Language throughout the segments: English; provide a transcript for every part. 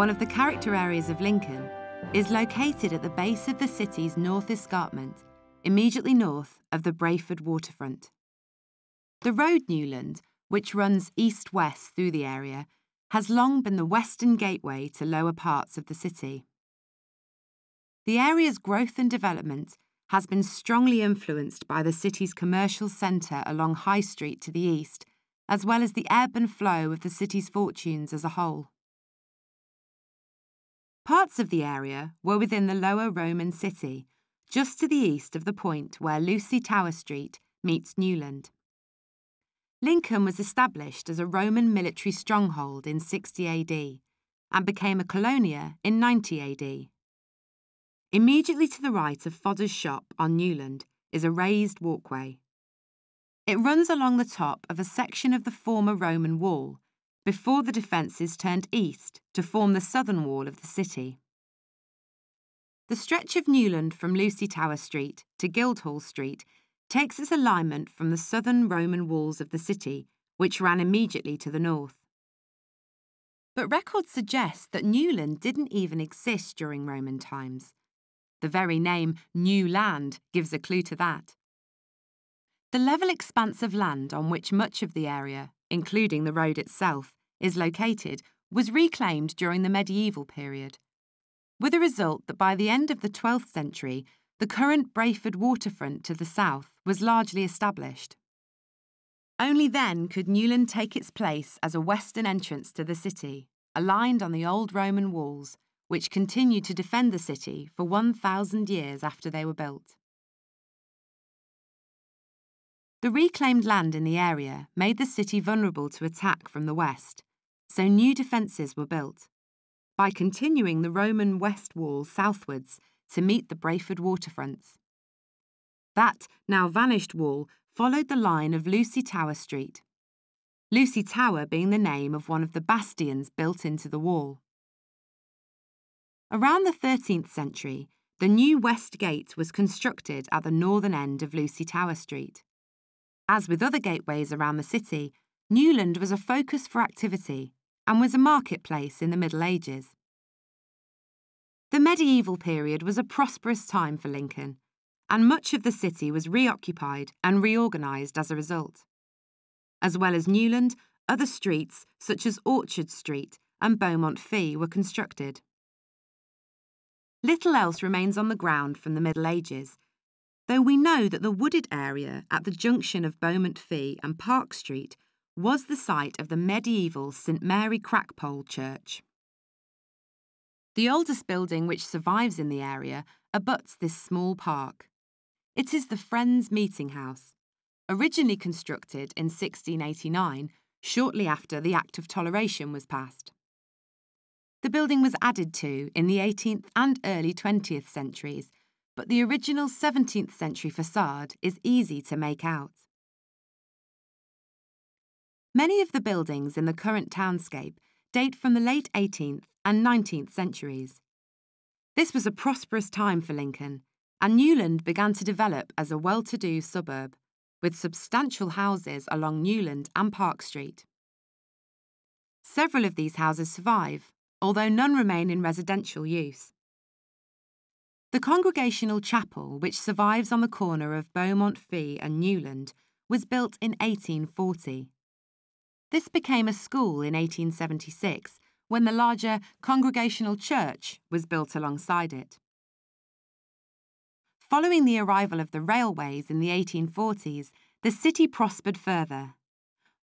one of the character areas of Lincoln, is located at the base of the city's north escarpment, immediately north of the Brayford waterfront. The road Newland, which runs east-west through the area, has long been the western gateway to lower parts of the city. The area's growth and development has been strongly influenced by the city's commercial centre along High Street to the east, as well as the ebb and flow of the city's fortunes as a whole. Parts of the area were within the lower Roman city, just to the east of the point where Lucy Tower Street meets Newland. Lincoln was established as a Roman military stronghold in 60 AD and became a colonia in 90 AD. Immediately to the right of Fodder's shop on Newland is a raised walkway. It runs along the top of a section of the former Roman wall, before the defences turned east to form the southern wall of the city. The stretch of Newland from Lucy Tower Street to Guildhall Street takes its alignment from the southern Roman walls of the city, which ran immediately to the north. But records suggest that Newland didn't even exist during Roman times. The very name Newland gives a clue to that. The level expanse of land on which much of the area, including the road itself, is located was reclaimed during the medieval period, with the result that by the end of the 12th century, the current Brayford waterfront to the south was largely established. Only then could Newland take its place as a western entrance to the city, aligned on the old Roman walls, which continued to defend the city for 1,000 years after they were built. The reclaimed land in the area made the city vulnerable to attack from the west, so new defences were built, by continuing the Roman west wall southwards to meet the Brayford waterfronts. That now vanished wall followed the line of Lucy Tower Street, Lucy Tower being the name of one of the bastions built into the wall. Around the 13th century, the new West Gate was constructed at the northern end of Lucy Tower Street. As with other gateways around the city, Newland was a focus for activity and was a marketplace in the Middle Ages. The medieval period was a prosperous time for Lincoln, and much of the city was reoccupied and reorganised as a result. As well as Newland, other streets such as Orchard Street and Beaumont Fee were constructed. Little else remains on the ground from the Middle Ages, though we know that the wooded area at the junction of Beaumont Fee and Park Street was the site of the medieval St Mary Crackpole Church. The oldest building which survives in the area abuts this small park. It is the Friends Meeting House, originally constructed in 1689, shortly after the Act of Toleration was passed. The building was added to in the 18th and early 20th centuries, but the original 17th century facade is easy to make out. Many of the buildings in the current townscape date from the late 18th and 19th centuries. This was a prosperous time for Lincoln, and Newland began to develop as a well-to-do suburb, with substantial houses along Newland and Park Street. Several of these houses survive, although none remain in residential use. The Congregational Chapel, which survives on the corner of Beaumont Fee and Newland, was built in 1840. This became a school in 1876, when the larger Congregational Church was built alongside it. Following the arrival of the railways in the 1840s, the city prospered further.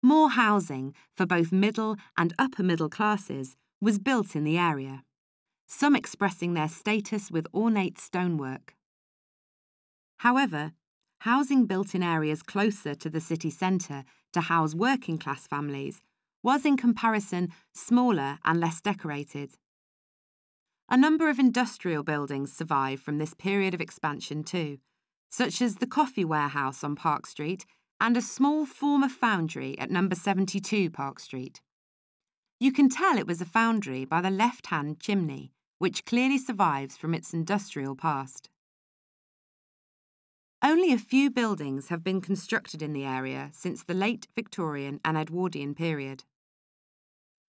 More housing for both middle and upper middle classes was built in the area, some expressing their status with ornate stonework. However, housing built in areas closer to the city centre to house working-class families was in comparison smaller and less decorated. A number of industrial buildings survive from this period of expansion too, such as the Coffee Warehouse on Park Street and a small former foundry at number 72 Park Street. You can tell it was a foundry by the left-hand chimney, which clearly survives from its industrial past. Only a few buildings have been constructed in the area since the late Victorian and Edwardian period.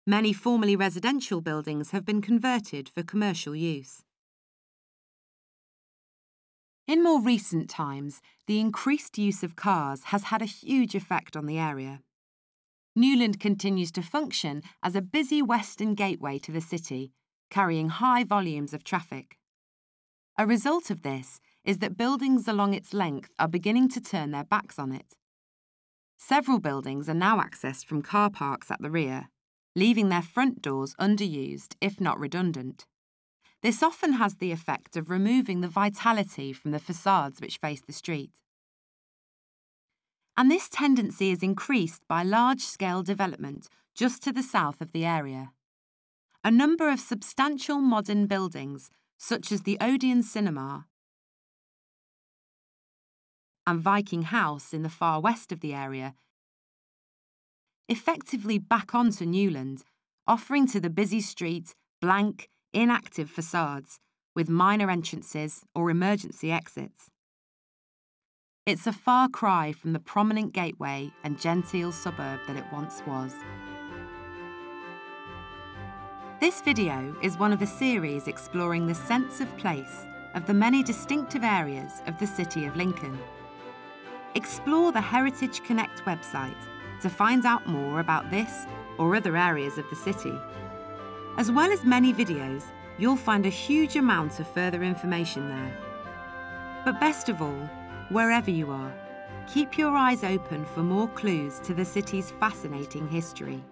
Many formerly residential buildings have been converted for commercial use. In more recent times, the increased use of cars has had a huge effect on the area. Newland continues to function as a busy western gateway to the city, carrying high volumes of traffic. A result of this is that buildings along its length are beginning to turn their backs on it. Several buildings are now accessed from car parks at the rear, leaving their front doors underused, if not redundant. This often has the effect of removing the vitality from the facades which face the street. And this tendency is increased by large-scale development just to the south of the area. A number of substantial modern buildings, such as the Odeon Cinema and Viking House in the far west of the area, effectively back onto Newland, offering to the busy street blank, inactive facades with minor entrances or emergency exits. It's a far cry from the prominent gateway and genteel suburb that it once was. This video is one of a series exploring the sense of place of the many distinctive areas of the city of Lincoln. Explore the Heritage Connect website to find out more about this or other areas of the city. As well as many videos, you'll find a huge amount of further information there. But best of all, wherever you are, keep your eyes open for more clues to the city's fascinating history.